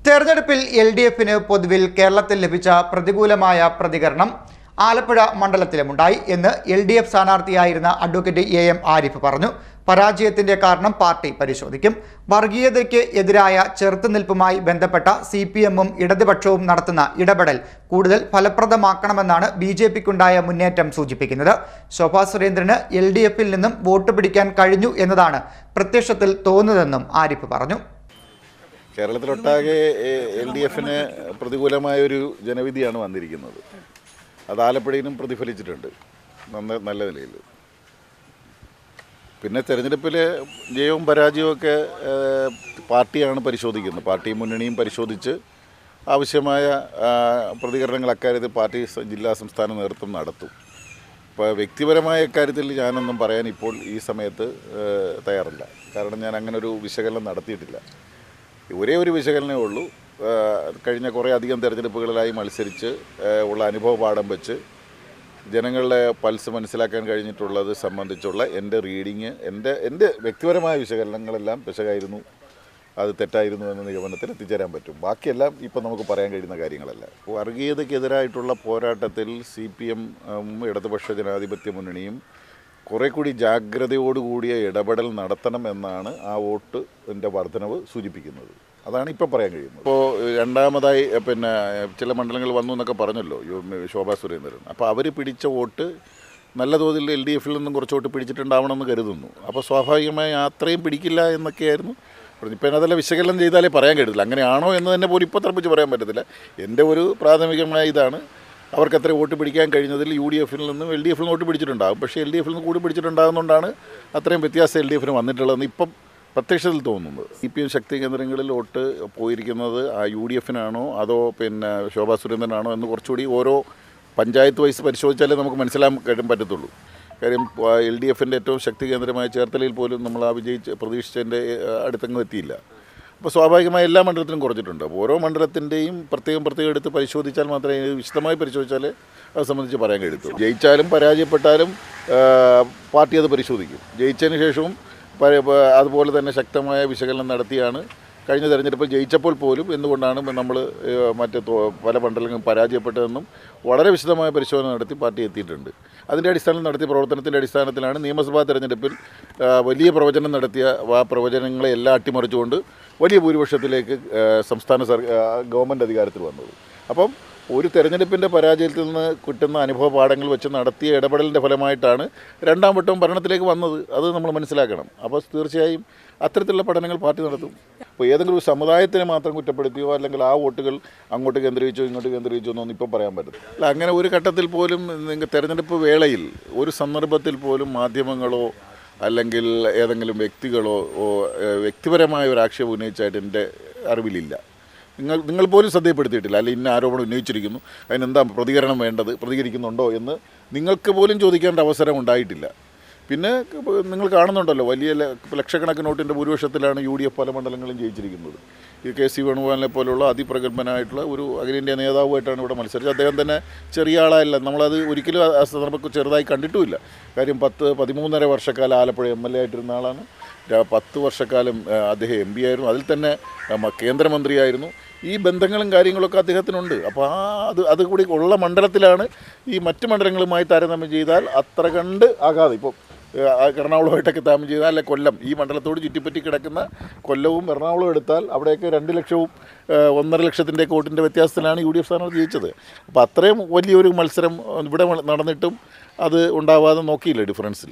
തെരഞ്ഞെടുപ്പിൽ LDFന് പൊതുവിൽ കേരളത്തിൽ ലഭിച്ച പ്രതികൂലമായ പ്രതികരണം ആലപ്പുഴ മണ്ഡലത്തിലുമുണ്ടായി എന്ന് LDF സ്ഥാനാർത്ഥിയായിരുന്ന അഡ്വക്കേറ്റ് AM ആരിഫ് പറഞ്ഞു. പരാജയത്തിന്റെ കാരണം പാർട്ടി പരിശോധിക്കും. വർഗീയതയ്ക്ക് എതിരായ ചെറുത്തുനിൽപ്പുമായി ബന്ധപ്പെട്ട CPM-ഉം ഇടതുപക്ഷവും നടത്തുന്ന ഇടപെടൽ കൂടുതൽ ഫലപ്രദമാക്കണമെന്നാണ് BJP-ക്കുണ്ടായ മുന്നേറ്റം സൂചിപ്പിക്കുന്നത്. ശോഭാ സുരേന്ദ്രന് LDF-ൽ നിന്നും വോട്ട് പിടിക്കാൻ കഴിഞ്ഞു എന്നതാണ് പ്രത്യക്ഷത്തിൽ തോന്നുന്നതെന്നും ആരിഫ് പറഞ്ഞു. കേരളത്തിലൊട്ടാകെ LDFന് പ്രതികൂലമായൊരു ജനവിധിയാണ് വന്നിരിക്കുന്നത്. അത് ആലപ്പുഴയിലും പ്രതിഫലിച്ചിട്ടുണ്ട് നല്ല നിലയിൽ. പിന്നെ തെരഞ്ഞെടുപ്പിലെ ജയവും പരാജയവും ഒക്കെ പാർട്ടിയാണ് പരിശോധിക്കുന്നത്. പാർട്ടിയും മുന്നണിയും പരിശോധിച്ച് ആവശ്യമായ പ്രതികരണങ്ങൾ അക്കാര്യത്തിൽ പാർട്ടി ജില്ലാ സംസ്ഥാന നേതൃത്വം നടത്തും. ഇപ്പോൾ വ്യക്തിപരമായ ഇക്കാര്യത്തിൽ ഞാനൊന്നും പറയാൻ ഇപ്പോൾ ഈ സമയത്ത് തയ്യാറല്ല. കാരണം ഞാൻ അങ്ങനൊരു വിശകലനം നടത്തിയിട്ടില്ല. ഒരേ ഒരു വിശകലനമേ ഉള്ളൂ. കഴിഞ്ഞ കുറേ അധികം തെരഞ്ഞെടുപ്പുകളിലായി മത്സരിച്ച് ഉള്ള അനുഭവ പാഠം വെച്ച് ജനങ്ങളുടെ പൾസ് മനസ്സിലാക്കാൻ കഴിഞ്ഞിട്ടുള്ളത് സംബന്ധിച്ചുള്ള എൻ്റെ റീഡിങ്, എൻ്റെ വ്യക്തിപരമായ വിശകലനങ്ങളെല്ലാം പിശകായിരുന്നു, അത് തെറ്റായിരുന്നു എന്ന നിഗമനത്തിൽ എത്തിച്ചേരാൻ പറ്റും. ബാക്കിയെല്ലാം ഇപ്പം നമുക്ക് പറയാൻ കഴിയുന്ന കാര്യങ്ങളല്ല. വർഗീയതയ്ക്കെതിരായിട്ടുള്ള പോരാട്ടത്തിൽ CPM ഇടതുപക്ഷ ജനാധിപത്യ മുന്നണിയും കുറേ കൂടി ജാഗ്രതയോടുകൂടിയ ഇടപെടൽ നടത്തണം എന്നാണ് ആ വോട്ടിൻ്റെ വർധനവ് സൂചിപ്പിക്കുന്നത്. അതാണ് ഇപ്പോൾ പറയാൻ കഴിയുന്നത്. ഇപ്പോൾ രണ്ടാമതായി പിന്നെ ചില മണ്ഡലങ്ങൾ വന്നു എന്നൊക്കെ പറഞ്ഞല്ലോ ശോഭാ സുരേന്ദ്രൻ. അപ്പോൾ അവർ പിടിച്ച വോട്ട് നല്ല തോതിൽ LDFൽ നിന്നും കുറച്ച് വോട്ട് പിടിച്ചിട്ടുണ്ടാവണമെന്ന് കരുതുന്നു. അപ്പോൾ സ്വാഭാവികമായി അത്രയും പിടിക്കില്ല എന്നൊക്കെയായിരുന്നു. ഇപ്പം അതല്ല വിശകലനം ചെയ്താലേ പറയാൻ കഴിയത്തില്ല. അങ്ങനെയാണോ എന്ന് തന്നെ പോലും ഇപ്പോൾ തറപ്പിച്ച് പറയാൻ പറ്റത്തില്ല. എൻ്റെ ഒരു പ്രാഥമികമായ ഇതാണ്, അവർക്ക് അത്ര വോട്ട് പിടിക്കാൻ കഴിഞ്ഞതിൽ UDFൽ നിന്നും LDFൽ വോട്ട് പിടിച്ചിട്ടുണ്ടാകും. പക്ഷേ LDFൽ നിന്ന് കൂടി പിടിച്ചിട്ടുണ്ടാകുന്നതുകൊണ്ടാണ് അത്രയും വ്യത്യാസം LDFന് വന്നിട്ടുള്ളതെന്ന് ഇപ്പം പ്രത്യക്ഷത്തിൽ തോന്നുന്നത്. CPM ശക്തി കേന്ദ്രങ്ങളിൽ വോട്ട് പോയിരിക്കുന്നത് ആ UDFനാണോ അതോ പിന്നെ ശോഭാ സുരേന്ദ്രനാണോ എന്ന് കുറച്ചുകൂടി ഓരോ പഞ്ചായത്ത് വൈസ് പരിശോധിച്ചാലേ നമുക്ക് മനസ്സിലാക്കാൻ പറ്റത്തുള്ളൂ. കാര്യം LDFൻ്റെ ഏറ്റവും ശക്തി കേന്ദ്രമായ ചേർത്തലയിൽ പോലും നമ്മൾ ആ പ്രതീക്ഷിച്ചതിൻ്റെ അടുത്തെങ്ങും എത്തിയില്ല. അപ്പോൾ സ്വാഭാവികമായി എല്ലാ മണ്ഡലത്തിലും കുറച്ചിട്ടുണ്ട്. അപ്പോൾ ഓരോ മണ്ഡലത്തിൻ്റെയും പ്രത്യേകം എടുത്ത് പരിശോധിച്ചാൽ മാത്രമേ, വിശദമായി പരിശോധിച്ചാലേ അത് സംബന്ധിച്ച് പറയാൻ കഴിയത്തുള്ളൂ. ജയിച്ചാലും പരാജയപ്പെട്ടാലും പാർട്ടി അത് പരിശോധിക്കും. ജയിച്ചതിന് ശേഷവും അതുപോലെ തന്നെ ശക്തമായ വിശകലനം നടത്തിയാണ് കഴിഞ്ഞ തെരഞ്ഞെടുപ്പിൽ ജയിച്ചപ്പോൾ പോലും എന്തുകൊണ്ടാണ് നമ്മൾ മറ്റ് പല മണ്ഡലങ്ങളും പരാജയപ്പെട്ടതെന്നും വളരെ വിശദമായ പരിശോധന നടത്തി പാർട്ടി എത്തിയിട്ടുണ്ട്. അതിൻ്റെ അടിസ്ഥാനത്തിൽ നടത്തിയ പ്രവർത്തനത്തിൻ്റെ അടിസ്ഥാനത്തിലാണ് നിയമസഭാ തെരഞ്ഞെടുപ്പിൽ വലിയ പ്രവചനം നടത്തിയ ആ പ്രവചനങ്ങളെ എല്ലാം അട്ടിമറിച്ചുകൊണ്ട് വലിയ ഭൂരിപക്ഷത്തിലേക്ക് സംസ്ഥാന ഗവൺമെൻറ് അധികാരത്തിൽ വന്നത്. അപ്പം ഒരു തെരഞ്ഞെടുപ്പിൻ്റെ പരാജയത്തിൽ നിന്ന് കിട്ടുന്ന അനുഭവ പാഠങ്ങൾ വെച്ച് നടത്തിയ ഇടപെടലിൻ്റെ ഫലമായിട്ടാണ് രണ്ടാം വട്ടവും ഭരണത്തിലേക്ക് വന്നത്. അത് നമ്മൾ മനസ്സിലാക്കണം. അപ്പോൾ തീർച്ചയായും അത്തരത്തിലുള്ള പഠനങ്ങൾ പാർട്ടി നടത്തും. അപ്പോൾ ഏതെങ്കിലും ഒരു സമുദായത്തിനെ മാത്രം കുറ്റപ്പെടുത്തിയോ അല്ലെങ്കിൽ ആ വോട്ടുകൾ അങ്ങോട്ട് കേന്ദ്രീകരിച്ചോ ഇങ്ങോട്ട് കേന്ദ്രീകരിച്ചോ എന്നൊന്നും ഇപ്പം പറയാൻ പറ്റില്ല. അല്ല, അങ്ങനെ ഒരു ഘട്ടത്തിൽ പോലും തെരഞ്ഞെടുപ്പ് വേളയിൽ ഒരു സന്ദർഭത്തിൽ പോലും മാധ്യമങ്ങളോ അല്ലെങ്കിൽ ഏതെങ്കിലും വ്യക്തികളോ വ്യക്തിപരമായ ഒരു ആക്ഷേപം ഉന്നയിച്ചായിട്ട് എൻ്റെ അറിവിലില്ല. നിങ്ങൾ പോലും ശ്രദ്ധപ്പെടുത്തിയിട്ടില്ല. അല്ലെങ്കിൽ ഇന്ന ആരോപണം ഉന്നയിച്ചിരിക്കുന്നു, അതിനെന്താ പ്രതികരണം വേണ്ടത്, പ്രതികരിക്കുന്നുണ്ടോ എന്ന് നിങ്ങൾക്ക് പോലും ചോദിക്കേണ്ട അവസരം ഉണ്ടായിട്ടില്ല. പിന്നെ നിങ്ങൾ കാണുന്നുണ്ടല്ലോ, വലിയ ലക്ഷക്കണക്കിന് വോട്ടിൻ്റെ ഭൂരിപക്ഷത്തിലാണ് UDF പല മണ്ഡലങ്ങളും ജയിച്ചിരിക്കുന്നത്. ഈ KC വേണുഗോപാലിനെ പോലുള്ള അതിപ്രഗത്ഭനായിട്ടുള്ള ഒരു അഖിലേന്ത്യാ നേതാവുമായിട്ടാണ് ഇവിടെ മത്സരിച്ചത്. അദ്ദേഹം തന്നെ ചെറിയ ആളായല്ല. നമ്മളത് ഒരിക്കലും ആ സന്ദർഭം ചെറുതായി കണ്ടിട്ടുമില്ല. കാര്യം 13.5 വർഷക്കാലം ആലപ്പുഴ MLA ആയിട്ടിരുന്ന ആളാണ്. 10 വർഷക്കാലം അദ്ദേഹം MP ആയിരുന്നു. അതിൽ തന്നെ കേന്ദ്രമന്ത്രിയായിരുന്നു. ഈ ബന്ധങ്ങളും കാര്യങ്ങളൊക്കെ അദ്ദേഹത്തിനുണ്ട്. അപ്പോൾ അത് കൂടി ഉള്ള മണ്ഡലത്തിലാണ് ഈ മറ്റ് മണ്ഡലങ്ങളുമായി താരതമ്യം ചെയ്താൽ അത്ര കണ്ട് ആകാതെ, ഇപ്പോൾ എറണാകുളമായിട്ടൊക്കെ താരതമ്യം ചെയ്താൽ, അല്ലെ കൊല്ലം, ഈ മണ്ഡലത്തോട് ചുറ്റിപ്പറ്റി കിടക്കുന്ന കൊല്ലവും എറണാകുളവും എടുത്താൽ അവിടെയൊക്കെ 2 ലക്ഷവും 1.5 ലക്ഷത്തിൻ്റെയൊക്കെ വോട്ടിൻ്റെ വ്യത്യാസത്തിലാണ് UDF സ്ഥാനാർത്ഥി ജയിച്ചത്. അപ്പോൾ അത്രയും വലിയൊരു മത്സരം ഇവിടെ നടന്നിട്ടും അത് ഉണ്ടാവാതെ നോക്കിയില്ല ഡിഫറൻസിൽ.